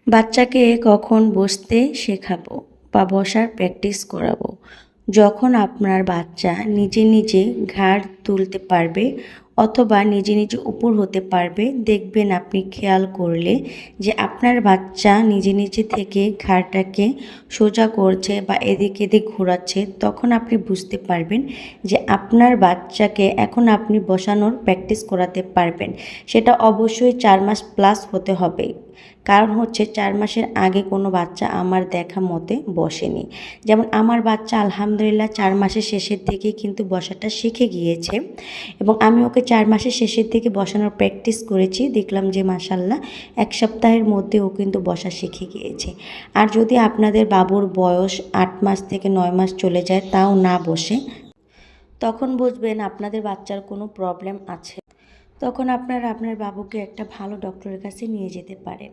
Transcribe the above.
বাচ্চাকে কখন বসতে শেখাবো বা বসার প্র্যাকটিস করাবো? যখন আপনার বাচ্চা নিজে নিজে ঘাড় তুলতে পারবে অথবা নিজে নিজে উপর হতে পারবে, দেখবেন আপনি খেয়াল করলে যে আপনার বাচ্চা নিজে নিজে থেকে ঘাড়টাকে সোজা করছে বা এদিক এদিক ঘোরাচ্ছে, তখন আপনি বুঝতে পারবেন যে আপনার বাচ্চাকে এখন আপনি বসানোর প্র্যাকটিস করাতে পারবেন। সেটা অবশ্যই 4 মাস প্লাস হতে হবে। কারণ হচ্ছে 4 মাসের আগে কোনো বাচ্চা আমার দেখা মতে বসেনি। যেমন আমার বাচ্চা আলহামদুলিল্লাহ 4 মাসের শেষের দিকে কিন্তু বসাটা শিখে গিয়েছে এবং আমি ওকে 4 মাসের শেষের দিকে বসানোর প্র্যাকটিস করেছি। দেখলাম যে মাশাআল্লাহ 1 সপ্তাহের মধ্যে ও কিন্তু বসা শিখে গিয়েছে। আর যদি আপনাদের বাবুর বয়স 8 মাস থেকে 9 মাস চলে যায় তাও না বসে, তখন বুঝবেন আপনাদের বাচ্চার কোনো প্রবলেম আছে। তখন আপনারা আপনার বাবুকে একটা ভালো ডক্টরের কাছে নিয়ে যেতে পারেন।